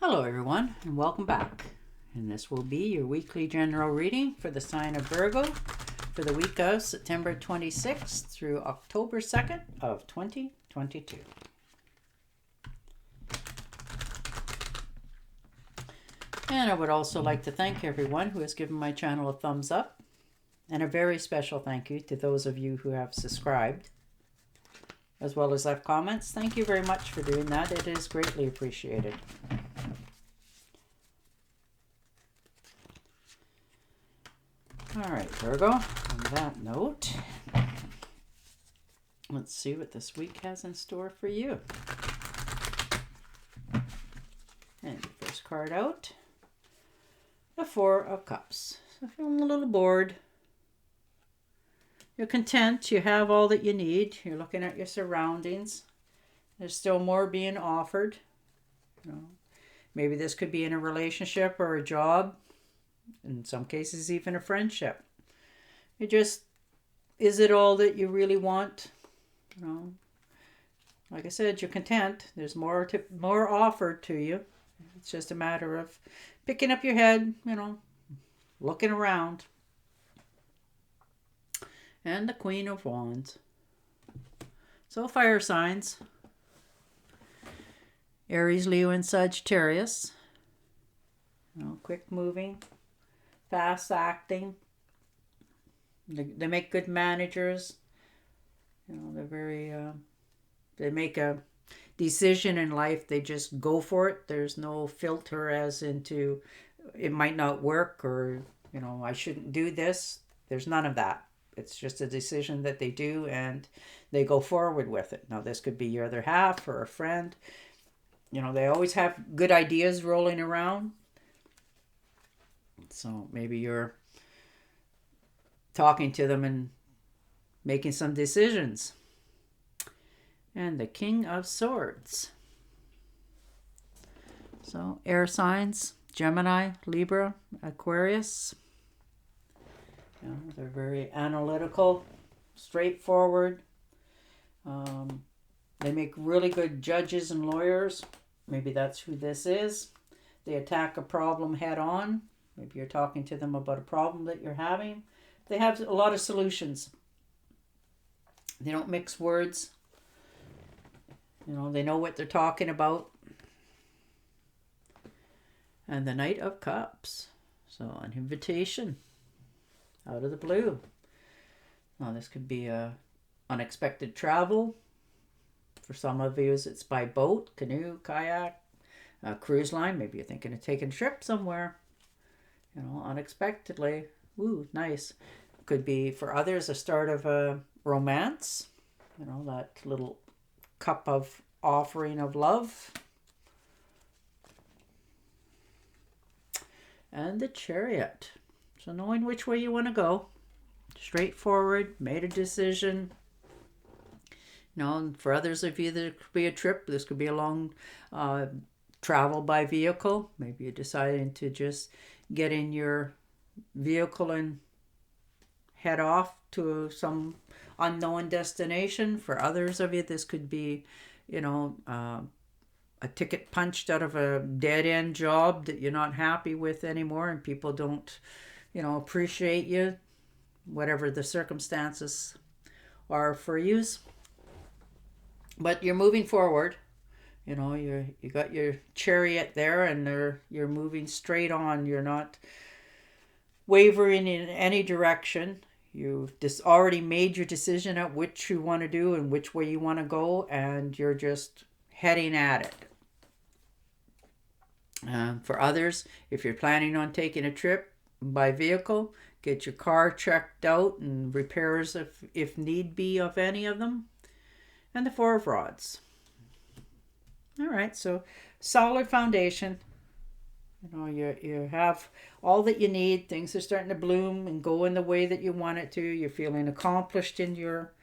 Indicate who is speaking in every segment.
Speaker 1: Hello everyone and welcome back. And this will be your weekly general reading for the sign of Virgo for the week of September 26th through October 2nd of 2022. And I would also like to thank everyone who has given my channel a thumbs up, and a very special thank you to those of you who have subscribed as well as left comments. Thank you very much for doing that. It is greatly appreciated. All right, Virgo, on that note, let's see what this week has in store for you. And the first card out, the Four of Cups. So feeling a little bored. You're content, you have all that you need. You're looking at your surroundings. There's still more being offered. Maybe this could be in a relationship or a job. In some cases, even a friendship. Is it all that you really want? Like I said, you're content. There's more offered to you. It's just a matter of picking up your head, looking around. And the Queen of Wands. So fire signs. Aries, Leo, and Sagittarius. Quick moving. Fast acting. They make good managers. They're very, they make a decision in life. They just go for it. There's no filter as into it might not work or, I shouldn't do this. There's none of that. It's just a decision that they do and they go forward with it. Now, this could be your other half or a friend. They always have good ideas rolling around. So maybe you're talking to them and making some decisions. And the King of Swords. So air signs, Gemini, Libra, Aquarius. They're very analytical, straightforward. They make really good judges and lawyers. Maybe that's who this is. They attack a problem head on. Maybe you're talking to them about a problem that you're having. They have a lot of solutions. They don't mix words. They know what they're talking about. And the Knight of Cups. So an invitation out of the blue. Now this could be a unexpected travel. For some of you, it's by boat, canoe, kayak, cruise line. Maybe you're thinking of taking a trip somewhere. Unexpectedly. Ooh, nice. Could be for others a start of a romance. That little cup of offering of love. And the Chariot. So knowing which way you want to go. Straightforward, made a decision. For others of you, there could be a trip. This could be a long travel by vehicle. Maybe you're deciding to just get in your vehicle and head off to some unknown destination. For others of you, this could be, a ticket punched out of a dead-end job that you're not happy with anymore and people don't, appreciate you, whatever the circumstances are for you. But you're moving forward. You got your chariot there and you're moving straight on. You're not wavering in any direction. You've already made your decision at which you want to do and which way you want to go, and you're just heading at it. For others, if you're planning on taking a trip by vehicle, get your car checked out and repairs if need be of any of them. And the Four of Rods. All right, so solid foundation. You have all that you need. Things are starting to bloom and go in the way that you want it to. You're feeling accomplished in your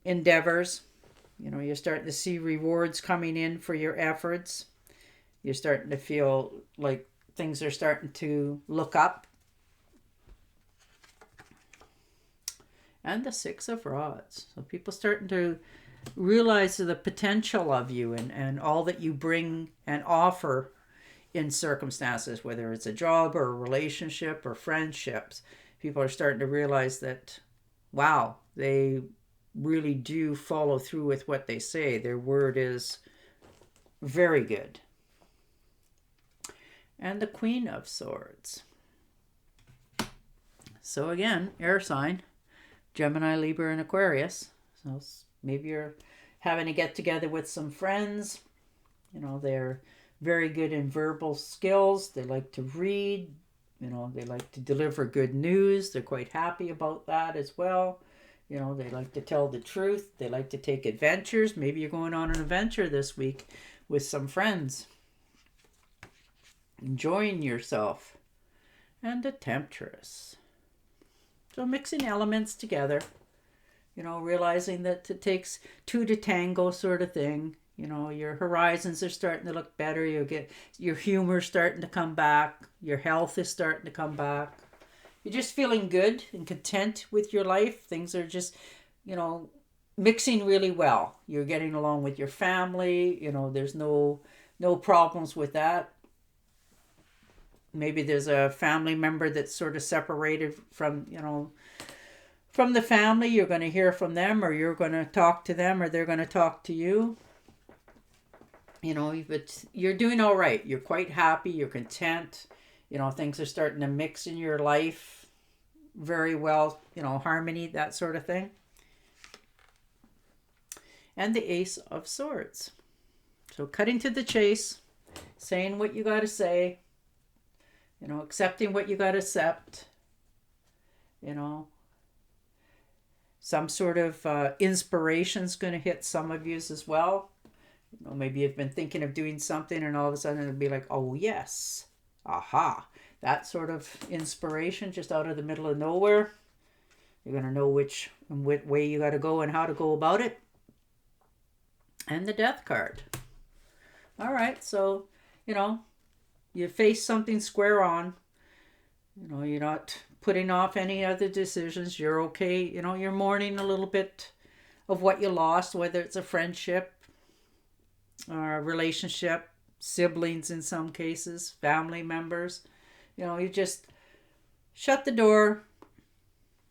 Speaker 1: endeavors. You're starting to see rewards coming in for your efforts. You're starting to feel like things are starting to look up. And the Six of Rods. So people starting to realize the potential of you and all that you bring and offer in circumstances, whether it's a job or a relationship or friendships. People are starting to realize that, wow, they really do follow through with what they say. Their word is very good. And the Queen of Swords. So again, air sign, Gemini, Libra, and Aquarius. So maybe you're having to get together with some friends. They're very good in verbal skills. They like to read. They like to deliver good news. They're quite happy about that as well. They like to tell the truth. They like to take adventures. Maybe you're going on an adventure this week with some friends. Enjoying yourself. And the Temptress. So mixing elements together. Realizing that it takes two to tango sort of thing. Your horizons are starting to look better. Your humor starting to come back. Your health is starting to come back. You're just feeling good and content with your life. Things are just, mixing really well. You're getting along with your family. There's no problems with that. Maybe there's a family member that's sort of separated from the family. You're going to hear from them, or you're going to talk to them, or they're going to talk to you. But you're doing all right. You're quite happy. You're content. Things are starting to mix in your life very well. Harmony, that sort of thing. And the Ace of Swords. So cutting to the chase, saying what you got to say, accepting what you got to accept, some sort of inspiration's going to hit some of you as well. Maybe you've been thinking of doing something and all of a sudden it'll be like, oh yes, aha. That sort of inspiration just out of the middle of nowhere. You're going to know which way you got to go and how to go about it. And the Death card. All right, so, you face something square on. You're not putting off any other decisions. You're okay. You're mourning a little bit of what you lost, whether it's a friendship or a relationship, siblings in some cases, family members. You just shut the door.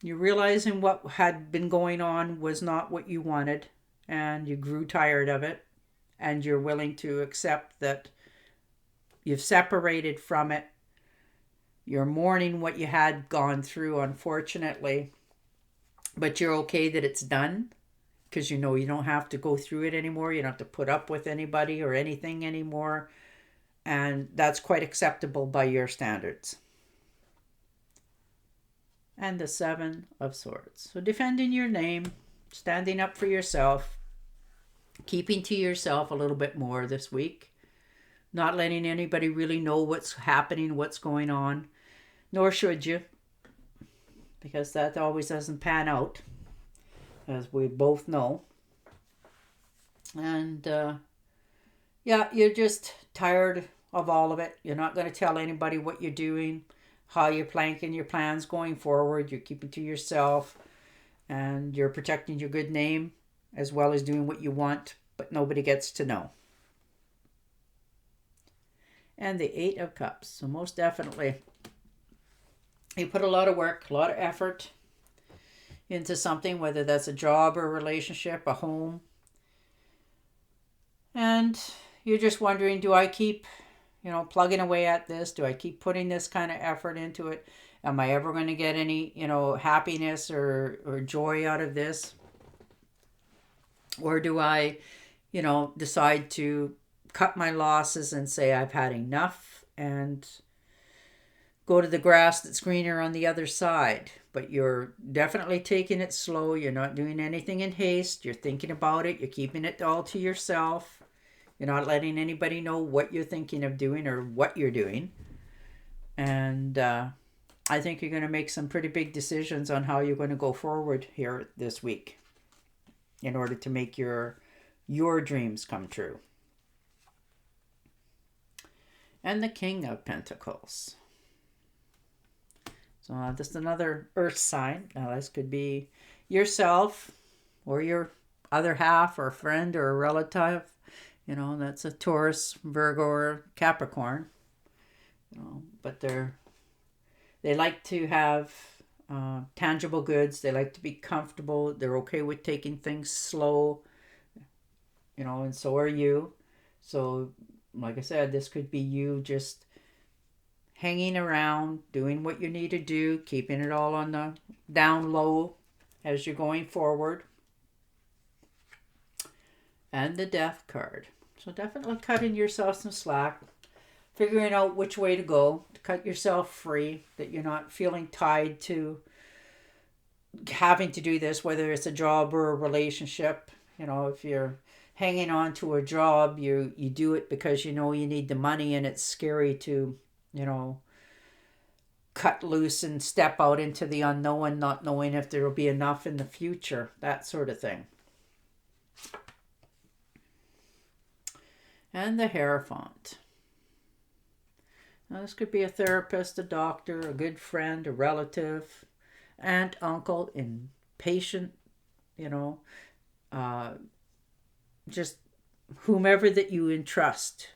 Speaker 1: You're realizing what had been going on was not what you wanted, and you grew tired of it, and you're willing to accept that you've separated from it. You're mourning what you had gone through, unfortunately, but you're okay that it's done, because you don't have to go through it anymore. You don't have to put up with anybody or anything anymore, and that's quite acceptable by your standards. And the Seven of Swords. So defending your name, standing up for yourself, keeping to yourself a little bit more this week, not letting anybody really know what's happening, what's going on, nor should you, because that always doesn't pan out, as we both know. And you're just tired of all of it. You're not going to tell anybody what you're doing, how you're planking your plans going forward. You're keeping to yourself, and you're protecting your good name as well as doing what you want, but nobody gets to know. And the Eight of Cups. So most definitely, you put a lot of work, a lot of effort into something, whether that's a job or a relationship, a home. And you're just wondering, do I keep, plugging away at this? Do I keep putting this kind of effort into it? Am I ever going to get any, happiness or joy out of this? Or do I, decide to cut my losses and say I've had enough and go to the grass that's greener on the other side? But you're definitely taking it slow. You're not doing anything in haste. You're thinking about it. You're keeping it all to yourself. You're not letting anybody know what you're thinking of doing or what you're doing. And I think you're going to make some pretty big decisions on how you're going to go forward here this week in order to make your dreams come true. And the King of Pentacles. So just another earth sign. Now this could be yourself or your other half or friend or a relative. You know, that's a Taurus, Virgo, or Capricorn. You know, but they like to have tangible goods. They like to be comfortable. They're okay with taking things slow. You know, and so are you. So, like I said, this could be you just hanging around, doing what you need to do, keeping it all on the down low as you're going forward. And the Death card. So definitely cutting yourself some slack, figuring out which way to go, to cut yourself free, that you're not feeling tied to having to do this, whether it's a job or a relationship. You know, if you're hanging on to a job, you do it because you know you need the money, and it's scary to, you know, cut loose and step out into the unknown, not knowing if there will be enough in the future, that sort of thing. And the Hierophant. Now, this could be a therapist, a doctor, a good friend, a relative, aunt, uncle, patient, you know, just whomever that you entrust.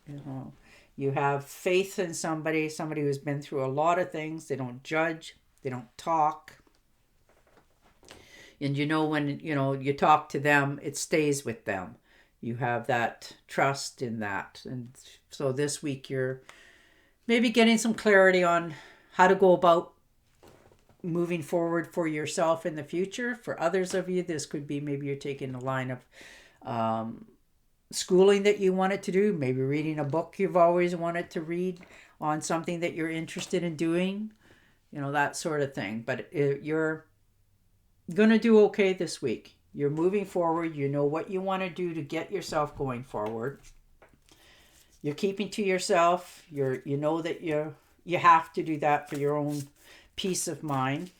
Speaker 1: You know, you have faith in somebody who's been through a lot of things. They don't judge, they don't talk. And you know, when you talk to them, it stays with them. You have that trust in that. And so this week you're maybe getting some clarity on how to go about moving forward for yourself in the future. For others of you, this could be maybe you're taking a line of schooling that you wanted to do, maybe reading a book you've always wanted to read on something that you're interested in doing, you know, that sort of thing. But you're going to do okay this week. You're moving forward. You know what you want to do to get yourself going forward. You're keeping to yourself. You know that you have to do that for your own peace of mind.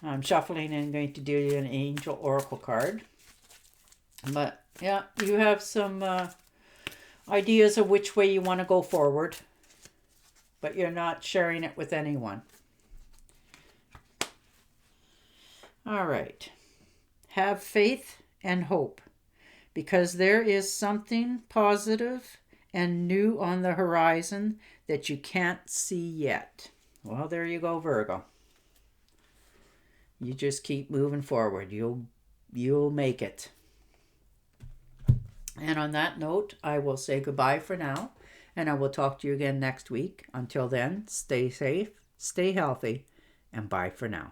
Speaker 1: I'm shuffling and going to do an angel oracle card. But yeah, you have some ideas of which way you want to go forward, but you're not sharing it with anyone. All right. Have faith and hope, because there is something positive and new on the horizon that you can't see yet. Well, there you go, Virgo. You just keep moving forward. You'll make it. And on that note, I will say goodbye for now, and I will talk to you again next week. Until then, stay safe, stay healthy, and bye for now.